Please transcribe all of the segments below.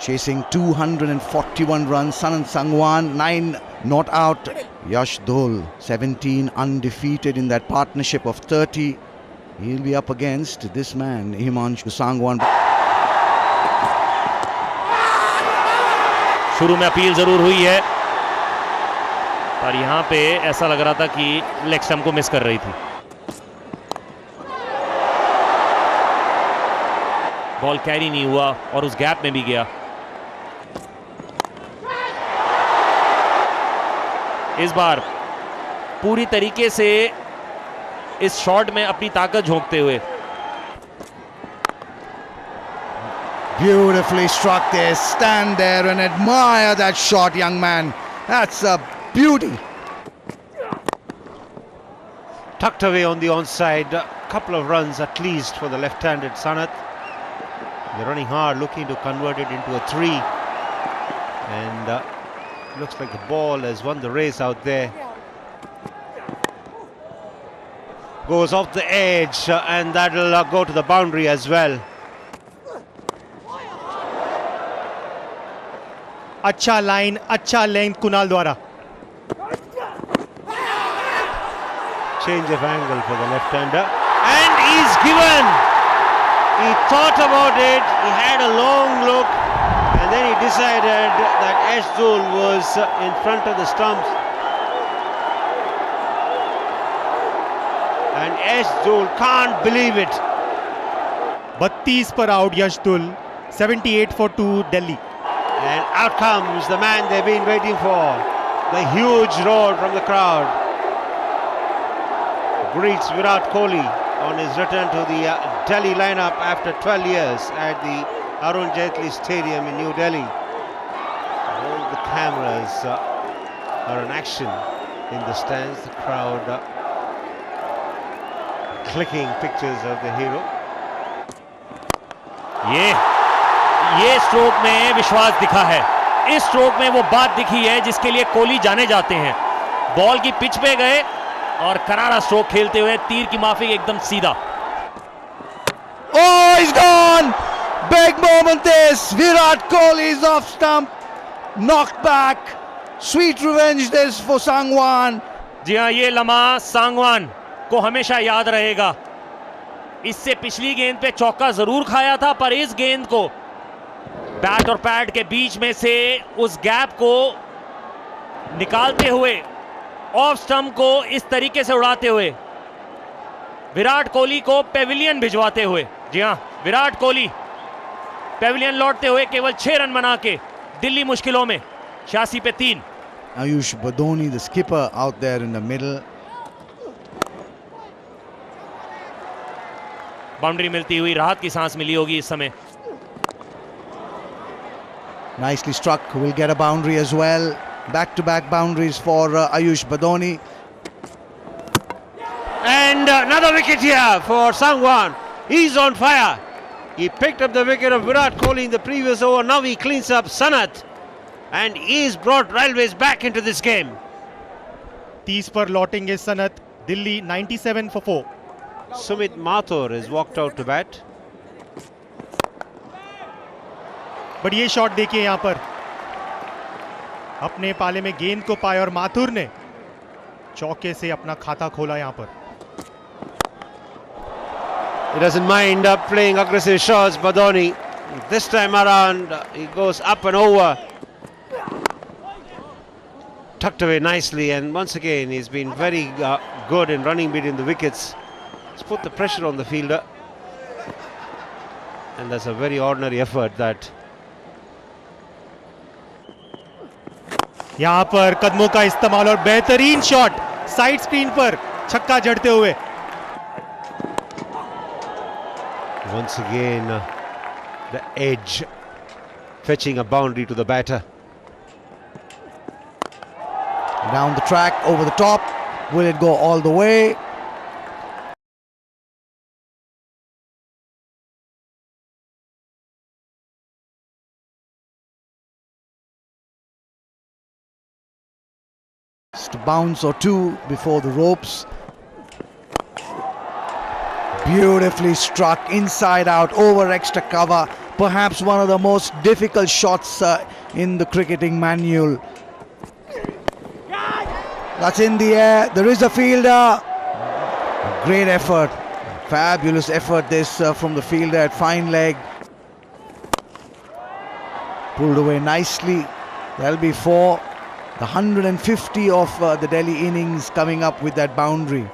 chasing 241 runs. Sanat Sangwan 9 not out. Yash Dhol 17 undefeated in that partnership of 30. He'll be up against this man Himanshu Sangwan. शुरू में appeal जरूर हुई है, पर यहाँ पे ऐसा लग रहा था कि लेग स्टंप को मिस कर रही थी। बॉल कैरी नहीं हुआ और उस गैप में भी गया। इस बार पूरी तरीके से इस शॉट में अपनी ताकत झोंकते हुए। Beautifully struck there. Stand there and admire that shot, young man. That's a beauty. Tucked away on the onside. A couple of runs at least for the left-handed Sanat. They're running hard, looking to convert it into a 3. And looks like the ball has won the race out there. Goes off the edge and that'll go to the boundary as well. अच्छा line, अच्छा length Kunal द्वारा। Change of angle for the left-hander, and he's given. He thought about it, he had a long look, and then he decided that Yash Dhol was in front of the stumps. And Yash Dhol can't believe it. 32 पर out यश धुल, 78 for 2 Delhi. And out comes the man they've been waiting for. The huge roar from the crowd. Greets Virat Kohli on his return to the Delhi lineup after 12 years at the Arun Jaitley Stadium in New Delhi. All the cameras are in action in the stands. The crowd clicking pictures of the hero. ये stroke में विश्वास दिखा है। इस stroke में वो बात दिखी है जिसके लिए कोहली जाने जाते हैं। बॉल की पिच पे गए और करारा स्ट्रोक खेलते हुए तीर की माफिक एकदम सीधा। Oh, he's gone! Big moment this. Virat Kohli is off stump. Knocked back. Sweet revenge this for Sangwan. जी हाँ, ये लम्हा सांगवान को हमेशा याद रहेगा। इससे पिछली गेंद पे चौका जरूर खाया था, पर इस गेंद को बैट और पैड के बीच में से उस गैप को निकालते हुए ऑफ स्टंप को इस तरीके से उड़ाते हुए विराट कोहली को पेविलियन भिजवाते हुए। जी हां, विराट कोहली पेविलियन लौटते हुए केवल 6 रन बना के दिल्ली मुश्किलों में 86 पे 3। Ayush Badoni, the skipper, out there in the middle. Boundary मिलती हुई राहत की सांस मिली होगी इस समय। Nicely struck. Will get a boundary as well. Back-to-back boundaries for Ayush Badoni. And another wicket here for Sangwan. He's on fire. He picked up the wicket of Virat Kohli in the previous over. Now he cleans up Sanat. And he's brought Railways back into this game. 30 पर लौटेंगे Sanat. Delhi 97 for 4. Sumit Mathur has walked out to bat. But ये shot देखिए यहाँ पर, अपने पाले में गेंद को पाया और माथुर ने चौके से अपना खाता खोला यहाँ पर। He doesn't mind playing aggressive shots, Badoni. This time around, he goes up and over. Tucked away nicely, and once again, he's been very good in running between the wickets. He's put the pressure on the fielder. And that's a very ordinary effort that. यहाँ पर कदमों का इस्तेमाल और बेहतरीन shot side screen पर छक्का जड़ते हुए। Once again, the edge fetching a boundary to the batter. Down the track, over the top. Will it go all the way? Just a bounce or two before the ropes. Beautifully struck, inside out, over extra cover. perhaps one of the most difficult shots in the cricketing manual. That's in the air. There is a fielder. Great effort. Fabulous effort this from the fielder at fine leg. Pulled away nicely. That'll be four. The 150 of the Delhi innings coming up with that boundary.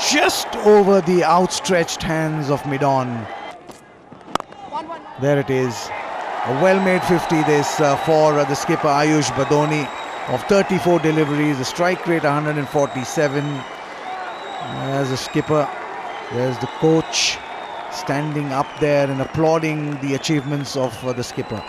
Just over the outstretched hands of mid-on. There it is. A well-made 50 this for the skipper Ayush Badoni of 34 deliveries. The strike rate 147. There's the skipper. There's the coach standing up there and applauding the achievements of the skipper.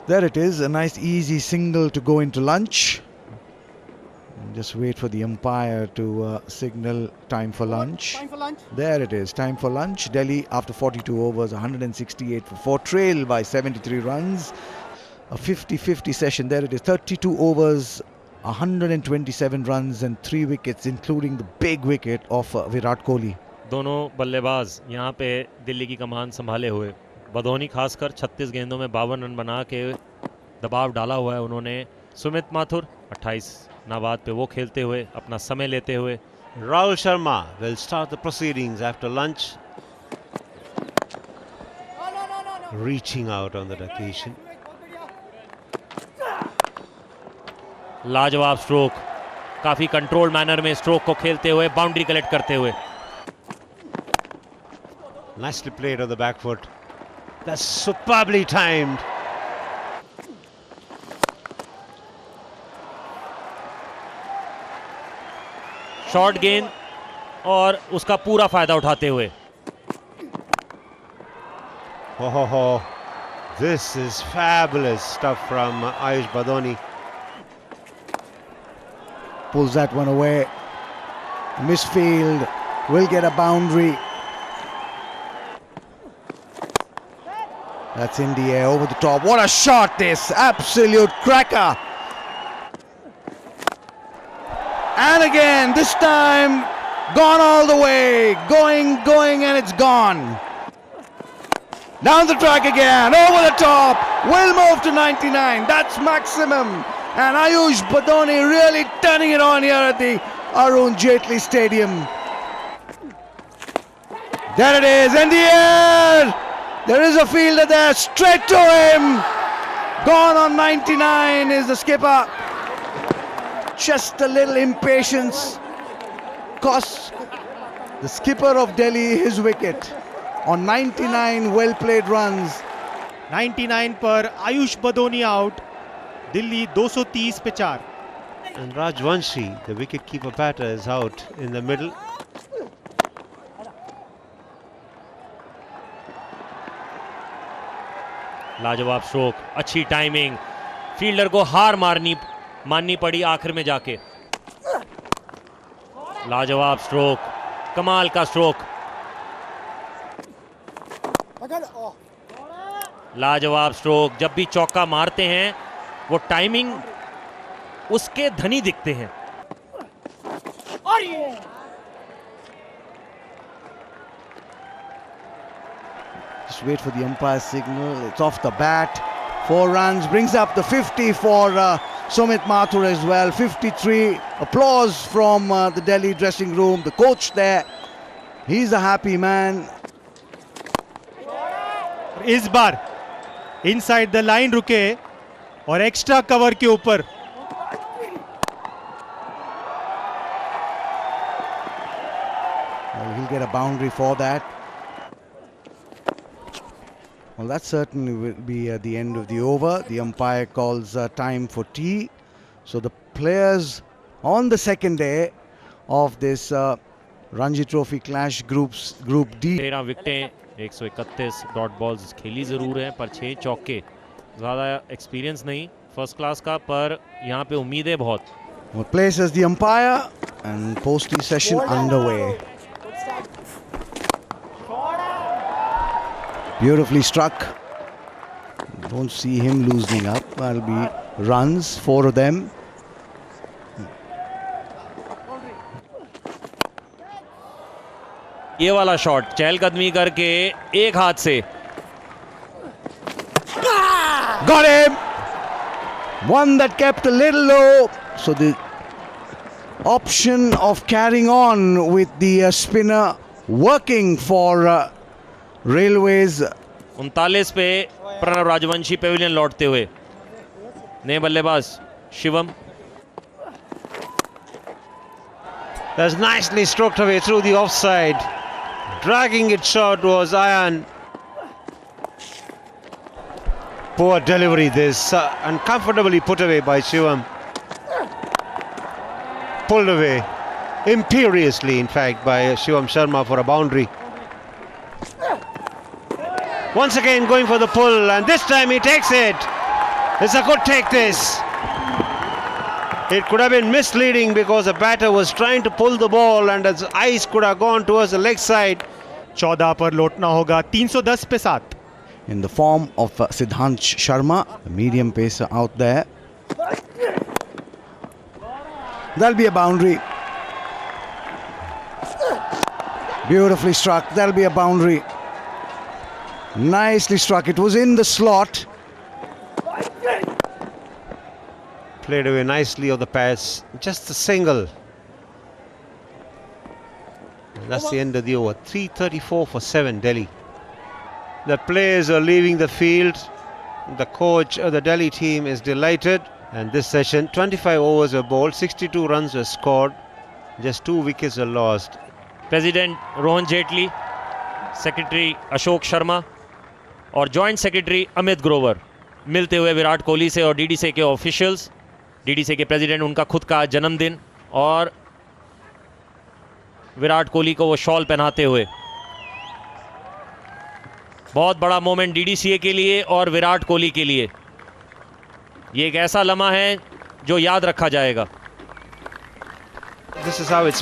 There it is. A nice easy single to go into lunch. Just wait for the umpire to signal time for lunch. There it is, time for lunch. Delhi after 42 overs, 168 for 4, trail by 73 runs. A 50-50 session. There it is, 32 overs, 127 runs and 3 wickets, including the big wicket of Virat Kohli. दोनों बल्लेबाज यहाँ पे दिल्ली की कमान संभाले हुए. बदोनी खासकर 36 गेंदों में 52 रन बना के दबाव डाला हुआ है उन्होंने. सुमित माथुर 28 नाबाद पे वो खेलते हुए, अपना समय लेते हुए. Rahul Sharma will start the proceedings after lunch. Reaching out on that occasion. लाजवाब स्ट्रोक. काफी कंट्रोल मैनर में स्ट्रोक को खेलते हुए, बाउंड्री कलेक्ट करते हुए. Nicely played on the back foot. That's superbly timed. Short गेंद और उसका पूरा फायदा उठाते हुए. Oh, this is fabulous stuff from Ayush Badoni. Pulls that one away. Misfield will get a boundary. That's in the air, over the top. What a shot this! Absolute cracker! And again, this time, gone all the way. Going, and it's gone. Down the track again, over the top. Will move to 99. That's maximum. And Ayush Badoni really turning it on here at the Arun Jaitley Stadium. There it is, in the air. There is a fielder there, straight to him. Gone on 99 is the skipper. Just a little impatience costs the skipper of Delhi his wicket on 99 well-played runs. 99 पर Ayush Badoni out. Delhi 230 पे 4. And Rajvanshi, the wicket-keeper batter, is out in the middle. लाजवाब stroke, अच्छी timing. Fielder को हार माननी पड़ी आखिर में जाके. लाजवाब स्ट्रोक, कमाल का स्ट्रोक. लाजवाब स्ट्रोक. जब भी चौका मारते हैं वो टाइमिंग उसके धनी दिखते हैं. Just wait for the umpire's signal. It's off the bat. 4 runs, brings up the 50 for Sumit Mathur as well. 53. Applause from the Delhi dressing room. The coach there, he's a happy man. इस बार inside the line रुके और extra cover के ऊपर. Well, he'll get a boundary for that. Well, that certainly will be at the end of the over. The umpire calls time for tea. So the players on the second day of this Ranji Trophy Clash Group D. 13 विकेटें, 131 dot balls खेली जरूर है, पर 6 चौके. ज़्यादा experience नहीं first class का, पर यहाँ पे उम्मीदें बहुत. Well, places the umpire and posting session underway. Beautifully struck. Don't see him loosening up. That'll be runs, 4 of them. ये वाला शॉट चहलकदमी करके एक हाथ से Got him! One that kept a little low. So the option of carrying on with the spinner working for Railways. 39 पे Pranav Rajvanshi Pavilion लौटते हुए। नए बल्लेबाज Shivam. That's nicely stroked away through the offside. Dragging it short was Ayan. Poor delivery this, uncomfortably put away by Shivam. Pulled away imperiously, in fact, by Shivam Sharma for a boundary. Once again going for the pull, and this time he takes it. It's a good take this. It could have been misleading because the batter was trying to pull the ball and his eyes could have gone towards the leg side. 14 पर लौटना होगा 310 पे 7. In the form of Siddhansh Sharma, the medium pacer out there. That'll be a boundary. Beautifully struck. That'll be a boundary. Nicely struck. It was in the slot. Played away nicely of the pass. Just a single. And that's the end of the over. 334 for 7, Delhi. The players are leaving the field. The coach of the Delhi team is delighted. And this session, 25 overs were bowled, 62 runs were scored, just 2 wickets were lost. President Rohan Jaitley, secretary Ashok Sharma और joint secretary Amit Grover मिलते हुए विराट कोहली से और DDC के officials, DDC के president उनका खुद का जन्मदिन और विराट कोहली को वो शॉल पहनाते हुए। बहुत बड़ा मोमेंट डीडीसीए के लिए और विराट कोहली के लिए। ये एक ऐसा लम्हा है जो याद रखा जाएगा। This is how it's